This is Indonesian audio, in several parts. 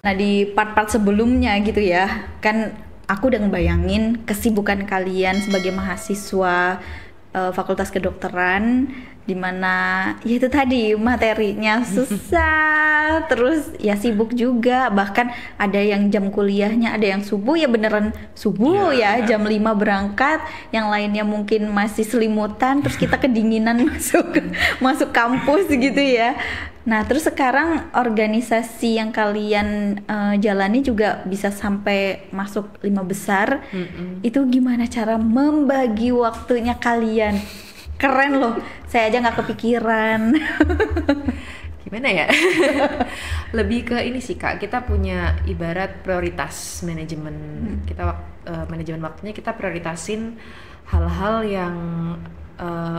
Nah, di part-part sebelumnya gitu ya, kan aku udah ngebayangin kesibukan kalian sebagai mahasiswa Fakultas Kedokteran, dimana ya itu tadi materinya susah, terus ya sibuk juga, bahkan ada yang jam kuliahnya ada yang subuh ya beneran subuh ya jam 5 berangkat, yang lainnya mungkin masih selimutan, terus kita kedinginan masuk kampus gitu ya. Nah, terus sekarang organisasi yang kalian jalani juga bisa sampai masuk 5 besar. Itu gimana cara membagi waktunya kalian? Keren loh, saya aja nggak kepikiran. Gimana ya? Lebih ke ini sih Kak, kita punya ibarat prioritas manajemen. Kita manajemen waktunya kita prioritasin hal-hal yang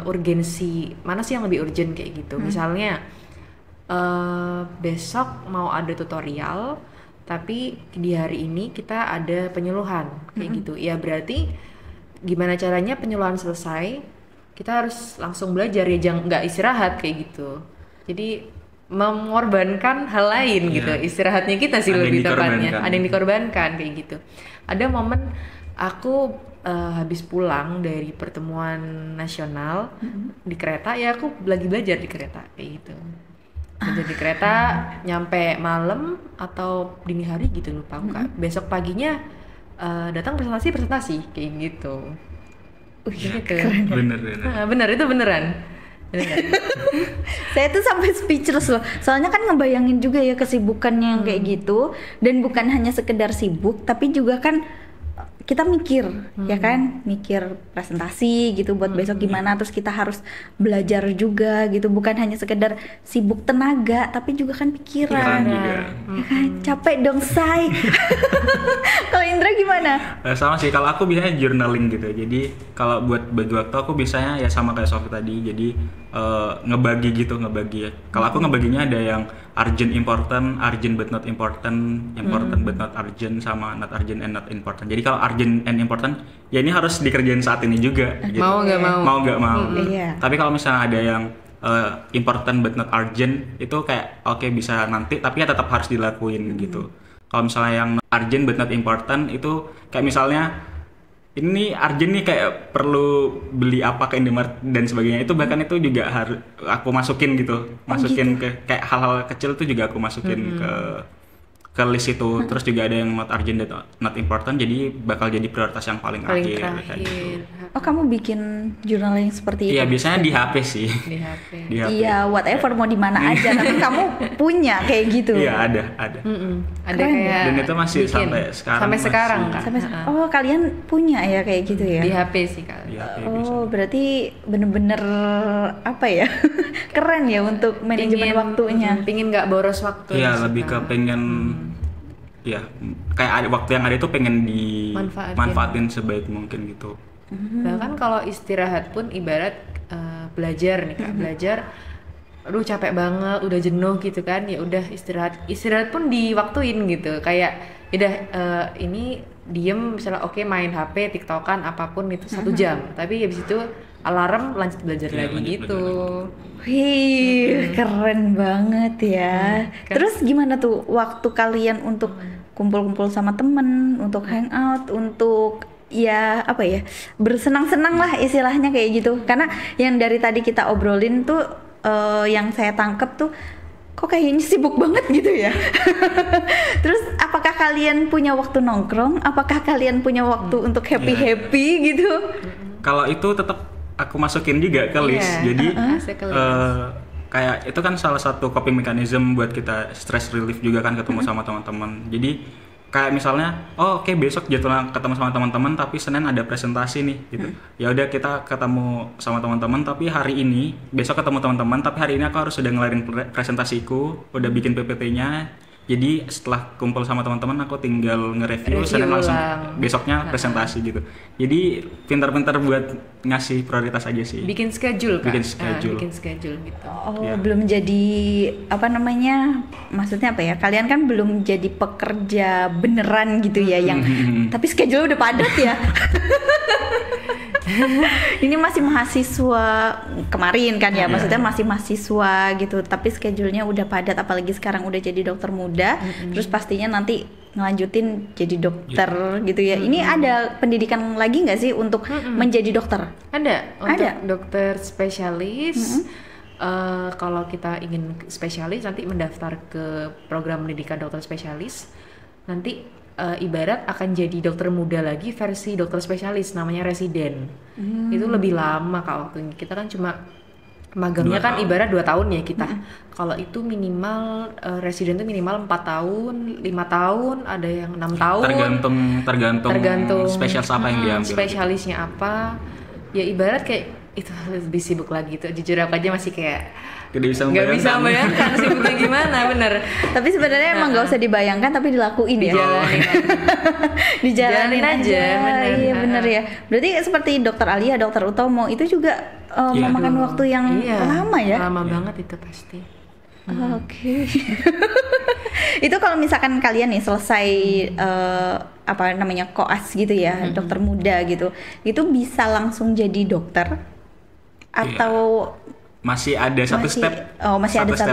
urgensi. Mana sih yang lebih urgent kayak gitu. Misalnya besok mau ada tutorial, tapi di hari ini kita ada penyuluhan kayak gitu. Ya berarti gimana caranya penyuluhan selesai, kita harus langsung belajar ya, jangan nggak istirahat kayak gitu. Jadi mengorbankan hal lain gitu. Istirahatnya kita sih ada lebih tepatnya. Ada yang dikorbankan kayak gitu. Ada momen aku habis pulang dari pertemuan nasional di kereta, ya aku lagi belajar di kereta kayak gitu. Belajar di kereta nyampe malam atau dini hari gitu, lupa aku Kak. Besok paginya datang presentasi kayak gitu. Gitu. Bener itu beneran. Saya tuh sampai speechless loh. Soalnya kan ngebayangin juga ya kesibukannya yang kayak gitu, dan bukan hanya sekedar sibuk, tapi juga kan kita mikir ya kan, mikir presentasi gitu buat besok gimana, terus kita harus belajar juga gitu, bukan hanya sekedar sibuk tenaga tapi juga kan pikiran ya kan, capek dong say. Kalau Indra gimana? Sama sih, kalau aku biasanya journaling gitu, jadi kalau buat bagi waktu aku biasanya ya sama kayak Sofi tadi, jadi ngebagi ya. Kalau aku ngebaginya ada yang urgent but not important, but not urgent, sama not urgent and not important. Jadi kalau urgent and important ya ini harus dikerjain saat ini juga gitu. Mau nggak mau. Tapi kalau misalnya ada yang important but not urgent, itu kayak oke, bisa nanti, tapi ya tetap harus dilakuin gitu. Kalau misalnya yang urgent but not important itu kayak misalnya ini urgent nih, kayak perlu beli apa ke Indomaret dan sebagainya, itu bahkan itu juga harus aku masukin gitu, ke kayak hal-hal kecil itu juga aku masukin ke list itu. Terus juga ada yang not urgent dan not important, jadi bakal jadi prioritas yang paling akhir. Kayak gitu. Oh, kamu bikin journaling seperti itu? Iya, biasanya di HP sih. Di HP. Iya, whatever, mau di mana aja. Tapi kamu punya kayak gitu? Iya, ada. Ada kayak. Dan itu masih bikin. Sampai sekarang kan? Oh, kalian punya ya kayak gitu ya? Di HP sih Kak. Oh, berarti bener-bener apa ya? Keren ya untuk manajemen waktunya. Pingin nggak boros waktu. Iya, lebih ke pengen ya kayak ada waktu yang ada itu pengen dimanfaatin sebaik mungkin gitu. Bahkan kalau istirahat pun ibarat belajar nih Kak, belajar aduh capek banget, udah jenuh gitu kan, ya udah istirahat pun diwaktuin gitu, kayak udah ini diem misalnya, oke, main HP, tiktokan, apapun itu 1 jam, tapi habis itu alarm lanjut belajar lagi gitu. Wih, keren banget ya. Terus gimana tuh waktu kalian untuk kumpul-kumpul sama temen, untuk hangout, untuk ya apa ya, bersenang-senang lah istilahnya kayak gitu. Karena yang dari tadi kita obrolin tuh yang saya tangkep tuh kok kayaknya sibuk banget gitu ya. Terus apakah kalian punya waktu nongkrong? Apakah kalian punya waktu untuk happy gitu? Kalau itu tetap aku masukin juga ke list. Jadi kayak itu kan salah satu coping mechanism buat kita stress relief juga kan, ketemu sama teman-teman. Jadi kayak misalnya, oke, besok jadwal ketemu sama teman-teman tapi Senin ada presentasi nih gitu. Ya udah, kita ketemu sama teman-teman tapi hari ini, besok ketemu teman-teman tapi hari ini aku harus sudah ngelarin presentasiku, udah bikin PPT-nya. Jadi setelah kumpul sama teman-teman aku tinggal nge-review, Senin langsung besoknya presentasi gitu. Jadi pintar-pintar buat ngasih prioritas aja sih. Bikin schedule kan? Bikin schedule gitu. Belum jadi apa namanya? Maksudnya apa ya? Kalian kan belum jadi pekerja beneran gitu ya, yang tapi schedule udah padat ya. Ini masih mahasiswa kemarin kan ya, maksudnya masih mahasiswa gitu, tapi schedule-nya udah padat, apalagi sekarang udah jadi dokter muda, terus pastinya nanti ngelanjutin jadi dokter gitu ya. Ini ada pendidikan lagi nggak sih untuk menjadi dokter? Ada, untuk dokter spesialis. Kalau kita ingin spesialis nanti mendaftar ke program pendidikan dokter spesialis, nanti ibarat akan jadi dokter muda lagi versi dokter spesialis, namanya residen. Itu lebih lama Kak waktunya. Kita kan cuma magangnya kan ibarat 2 tahun ya kita. Kalau itu minimal residen itu minimal 4 tahun, 5 tahun, ada yang 6 tahun. Tergantung spesialis apa yang diambil. Spesialisnya apa? Ya ibarat kayak itu lebih sibuk lagi tuh. Jujur aku aja masih kayak nggak bisa membayangkan sibuknya gimana, bener. Tapi sebenarnya emang nggak usah dibayangkan, tapi dilakuin ya. Dijalanin aja. Bener. Iya bener ya. Berarti seperti dokter Alia, dokter Utomo itu juga memakan waktu yang lama ya. Lama banget itu pasti. Oke. Itu kalau misalkan kalian nih selesai apa namanya koas gitu ya, dokter muda gitu, itu bisa langsung jadi dokter atau masih ada satu step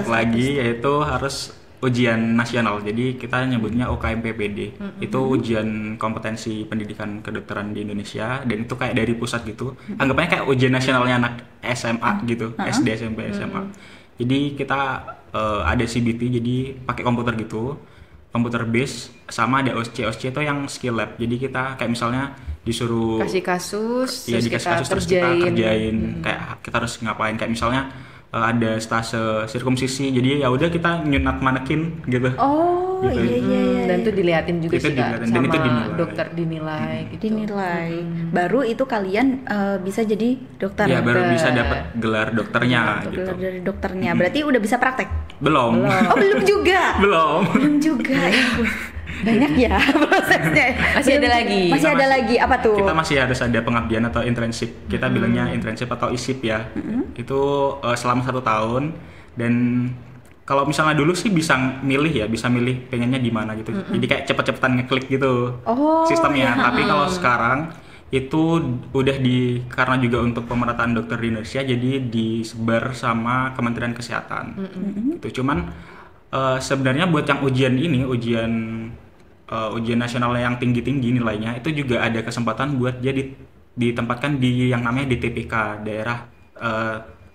lagi, yaitu harus ujian nasional. Jadi kita nyebutnya UKMPPD. Itu ujian kompetensi pendidikan kedokteran di Indonesia, dan itu kayak dari pusat gitu. Anggapannya kayak ujian nasionalnya anak SMA gitu, SD, SMP, SMA. Jadi kita ada CBT, jadi pakai komputer gitu, komputer base, sama ada OSCE itu yang skill lab. Jadi kita kayak misalnya disuruh kasih kasus, terus kita kerjain, kayak kita harus ngapain, kayak misalnya ada stase sirkumsisi, jadi ya udah kita nyunat manekin gitu. Oh gitu. Iya. Dan itu diliatin juga sih Kak, sama itu dokter dinilai gitu. Baru itu kalian bisa jadi dokter. Ya baru bisa dapat gelar dokternya gitu. Gelar dari dokternya. Berarti udah bisa praktek? Belum. Oh belum juga. Belum juga. Banyak ya prosesnya. Masih ada lagi. Apa tuh? Kita masih harus ada pengabdian atau internship. Kita bilangnya internship atau ISIP ya. Itu selama 1 tahun. Dan kalau misalnya dulu sih bisa milih pengennya di mana gitu. Jadi kayak cepet-cepetan ngeklik gitu sistemnya. Tapi kalau sekarang itu udah karena juga untuk pemerataan dokter di Indonesia, jadi disebar sama Kementerian Kesehatan. Gitu. Cuman sebenarnya buat yang ujian nasional yang tinggi-tinggi nilainya, itu juga ada kesempatan buat dia ditempatkan di yang namanya DTPK, daerah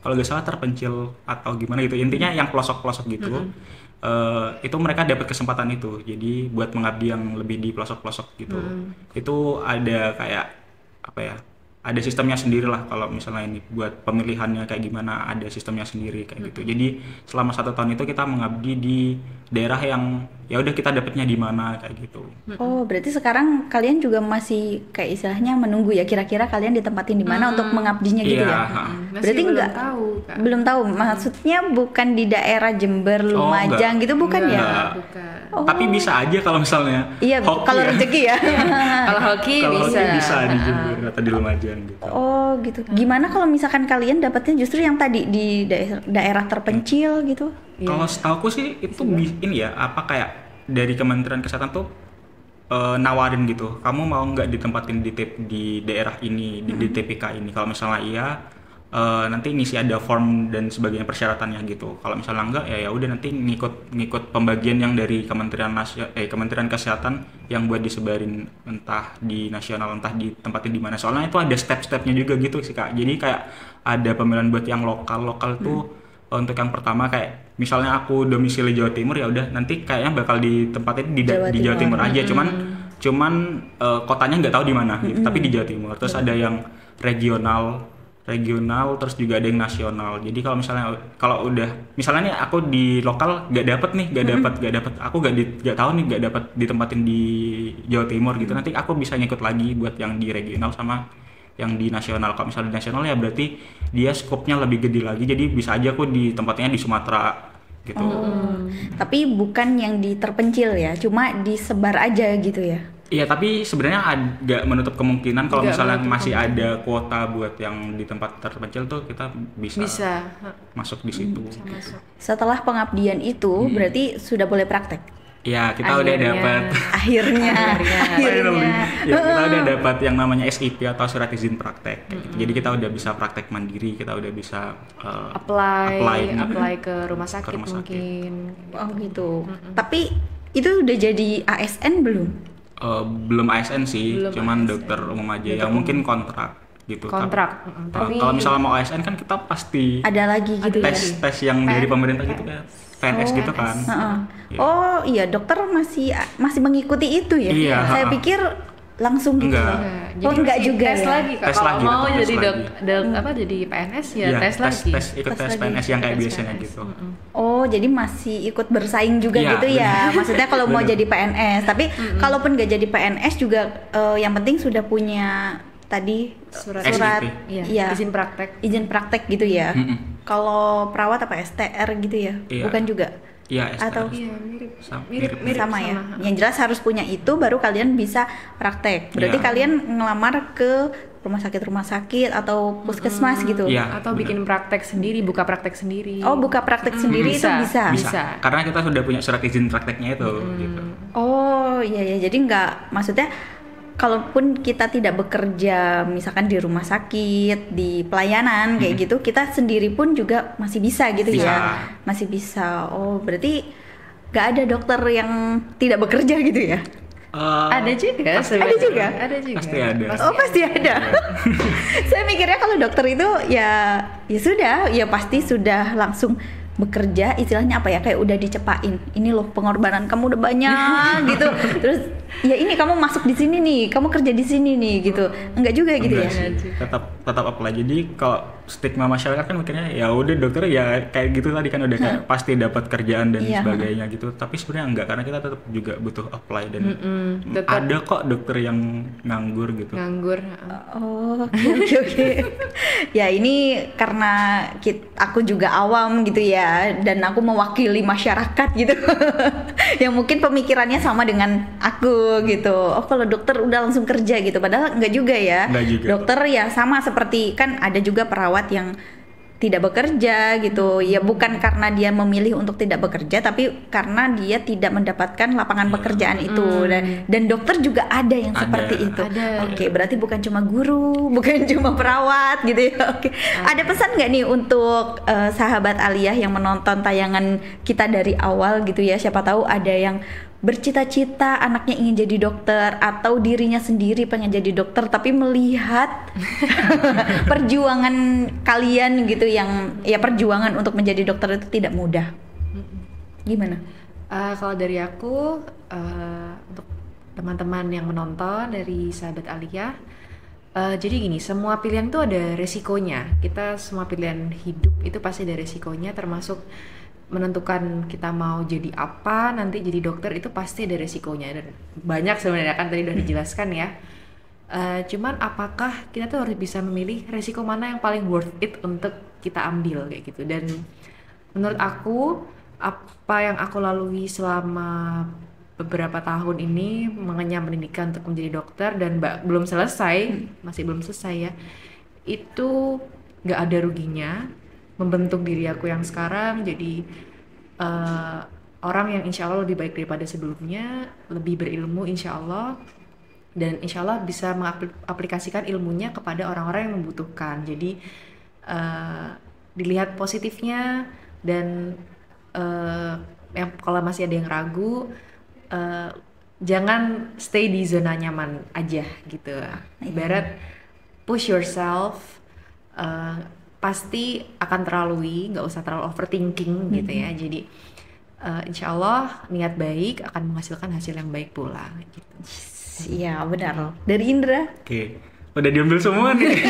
kalau nggak salah terpencil atau gimana gitu, intinya yang pelosok-pelosok gitu. Itu mereka dapat kesempatan itu, jadi buat mengabdi yang lebih di pelosok-pelosok gitu. Itu ada kayak apa ya, ada sistemnya sendiri lah. Kalau misalnya ini buat pemilihannya kayak gimana, ada sistemnya sendiri kayak gitu. Jadi selama 1 tahun itu kita mengabdi di daerah yang ya udah kita dapatnya di mana kayak gitu. Oh berarti sekarang kalian juga masih kayak istilahnya menunggu ya, kira-kira kalian ditempatin di mana untuk mengabdinya gitu ya? Berarti belum tahu. Maksudnya bukan di daerah Jember, Lumajang gitu bukan ya? Bukan. Tapi bisa aja kalau misalnya. Iya, kalau rezeki ya. Kalau hoki bisa di Jember atau di Lumajang gitu. Oh gitu. Gimana kalau misalkan kalian dapatnya justru yang tadi di daerah terpencil gitu? Kalau setauku sih itu ini ya, apa kayak dari Kementerian Kesehatan tuh nawarin gitu, kamu mau nggak ditempatin di daerah ini, di DTPK ini. Kalau misalnya iya, nanti ngisi ada form dan sebagainya persyaratannya gitu. Kalau misalnya enggak, ya udah nanti ngikut pembagian yang dari Kementerian Kesehatan yang buat disebarin entah di nasional entah ditempatin di mana. Soalnya itu ada step-stepnya juga gitu sih Kak. Jadi kayak ada pemilihan buat yang lokal tuh. Untuk yang pertama kayak misalnya aku domisili Jawa Timur, ya udah nanti kayaknya bakal ditempatin di Jawa Timur aja. Cuman kotanya nggak tahu di mana gitu, tapi di Jawa Timur. Terus ada yang regional, terus juga ada yang nasional. Jadi kalau udah misalnya nih aku di lokal nggak dapet, aku nggak tahu nih, nggak dapet ditempatin di Jawa Timur gitu, nanti aku bisa ngikut lagi buat yang di regional sama yang di nasional. Kalau misalnya di nasional ya berarti dia skopnya lebih gede lagi, jadi bisa aja aku ditempatnya di Sumatera gitu. Tapi bukan yang di terpencil ya, cuma disebar aja gitu ya? Iya, tapi sebenarnya agak menutup kemungkinan kalau misalnya masih ada kuota buat yang di tempat terpencil tuh kita bisa masuk di situ. Setelah pengabdian itu berarti sudah boleh praktek? Ya, kita udah dapat akhirnya. Ya, kita udah dapat yang namanya SIP atau surat izin praktek. Gitu. Jadi kita udah bisa praktek mandiri, kita udah bisa apply ke rumah sakit mungkin. Oh gitu. Tapi itu udah jadi ASN belum? Belum ASN sih, belum cuman ASN. Dokter umum aja yang mungkin kontrak gitu. Kontrak. Tapi kalau misalnya mau ASN kan kita pasti ada lagi gitu tes yang dari pemerintah gitu kan. PNS gitu kan. Ya. Oh iya, dokter masih mengikuti itu ya? Iya. Saya pikir langsung gitu. Enggak juga tes ya? Lagi, tes kalau lagi, mau jadi jadi PNS ya tes lagi. Ikut tes PNS yang kayak biasanya gitu. Oh, jadi masih ikut bersaing juga gitu ya? Maksudnya kalau mau jadi PNS, tapi kalaupun nggak jadi PNS juga yang penting sudah punya tadi surat izin praktek gitu ya. Kalau perawat apa STR gitu ya? Bukan juga? Iya, STR. Atau mirip sama ya. Yang jelas harus punya itu baru kalian bisa praktek. Berarti kalian ngelamar ke rumah sakit atau puskesmas gitu. Atau bikin praktek sendiri, buka praktek sendiri. Oh, buka praktek sendiri itu bisa. Karena kita sudah punya surat izin prakteknya itu gitu. Oh, iya. Jadi maksudnya kalaupun kita tidak bekerja misalkan di rumah sakit, di pelayanan kayak gitu, kita sendiri pun juga masih bisa gitu ya. Masih bisa. Oh, berarti nggak ada dokter yang tidak bekerja gitu ya? Ada juga. Pasti ada. Pasti ada. Saya mikirnya kalau dokter itu ya sudah, ya pasti sudah langsung bekerja, istilahnya apa ya, kayak udah dicepain, ini loh pengorbanan kamu udah banyak gitu, terus ya ini kamu masuk di sini nih, kamu kerja di sini nih gitu. Enggak juga gitu ya? Tetap apply. Jadi kalau stigma masyarakat kan mikirnya ya udah dokter ya kayak gitu tadi kan udah kayak pasti dapat kerjaan dan sebagainya gitu, tapi sebenarnya enggak, karena kita tetap juga butuh apply dan ada kok dokter yang nganggur gitu. Oh, oke. Ya ini karena aku juga awam gitu ya, dan aku mewakili masyarakat gitu yang mungkin pemikirannya sama dengan aku gitu. Oh, kalau dokter udah langsung kerja gitu, padahal enggak juga ya. Dokter ya sama seperti kan ada juga perawat yang tidak bekerja gitu ya, bukan karena dia memilih untuk tidak bekerja, tapi karena dia tidak mendapatkan lapangan pekerjaan itu. Dan dokter juga ada yang seperti itu. Oke, berarti bukan cuma guru, bukan cuma perawat gitu ya. Oke. Ada pesan nggak nih untuk sahabat Aliyah yang menonton tayangan kita dari awal gitu ya? Siapa tahu ada yang bercita-cita anaknya ingin jadi dokter atau dirinya sendiri pengen jadi dokter, tapi melihat perjuangan kalian gitu, yang ya perjuangan untuk menjadi dokter itu tidak mudah. Gimana? Kalau dari aku, untuk teman-teman yang menonton dari sahabat Aliyah, jadi gini, semua pilihan itu ada resikonya. Kita semua pilihan hidup itu pasti ada resikonya, termasuk menentukan kita mau jadi apa nanti jadi dokter itu pasti ada resikonya, dan banyak sebenarnya kan tadi udah dijelaskan ya. Cuman apakah kita tuh harus bisa memilih resiko mana yang paling worth it untuk kita ambil kayak gitu. Dan menurut aku apa yang aku lalui selama beberapa tahun ini mengenyam pendidikan untuk menjadi dokter dan belum selesai, masih belum selesai ya, itu nggak ada ruginya. Membentuk diri aku yang sekarang jadi orang yang insya Allah lebih baik daripada sebelumnya, lebih berilmu insya Allah, dan insya Allah bisa mengaplikasikan ilmunya kepada orang-orang yang membutuhkan. Jadi dilihat positifnya, dan yang kalau masih ada yang ragu, jangan stay di zona nyaman aja gitu. Ibarat push yourself, pasti akan terlalui, nggak usah terlalu overthinking gitu ya. Jadi insya Allah niat baik akan menghasilkan hasil yang baik pula gitu. Iya benar. Dari Indra? Oke, udah diambil semua nih.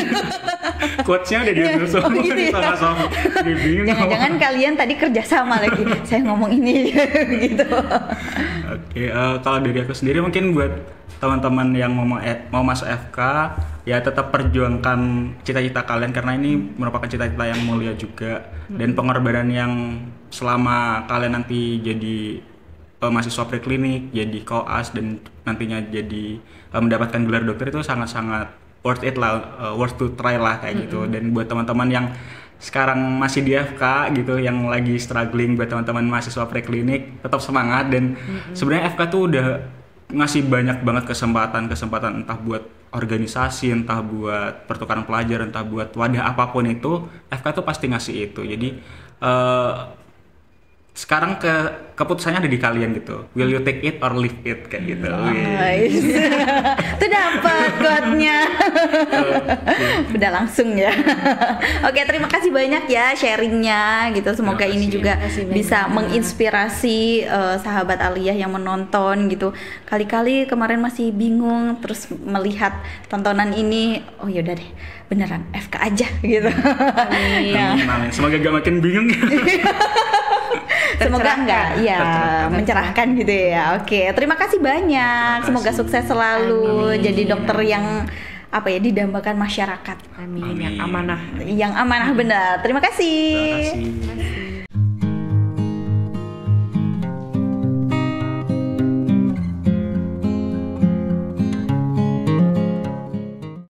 Quotes-nya udah diambil semua gitu nih sama-sama. Jangan-jangan kalian tadi kerjasama lagi. Saya ngomong ini gitu. Oke, kalau dari aku sendiri mungkin buat teman-teman yang mau masuk FK ya tetap perjuangkan cita-cita kalian, karena ini merupakan cita-cita yang mulia juga, dan pengorbanan yang selama kalian nanti jadi mahasiswa preklinik, jadi koas, dan nantinya jadi mendapatkan gelar dokter itu sangat-sangat worth it lah, worth to try lah kayak gitu. Dan buat teman-teman yang sekarang masih di FK gitu, yang lagi struggling, buat teman-teman mahasiswa preklinik tetap semangat. Dan sebenarnya FK tuh udah ngasih banyak banget kesempatan entah buat organisasi, entah buat pertukaran pelajar, entah buat wadah apapun itu, FK tuh pasti ngasih itu. Jadi sekarang keputusannya ada di kalian gitu. Will you take it or leave it kayak gitu. Nice. Itu dapat quote-nya. Udah langsung ya. Oke, terima kasih banyak ya sharingnya gitu. Semoga ini juga bisa menginspirasi sahabat Aliyah yang menonton gitu. Kali-kali kemarin masih bingung, terus melihat tontonan ini, oh yaudah deh, beneran FK aja gitu. Amin. Semoga gak makin bingung. Semoga enggak ya mencerahkan gitu ya. Oke, terima kasih banyak. Semoga sukses selalu. Jadi dokter yang didambakan masyarakat. Amin. Yang amanah. Yang amanah benar. Terima kasih. Terima kasih.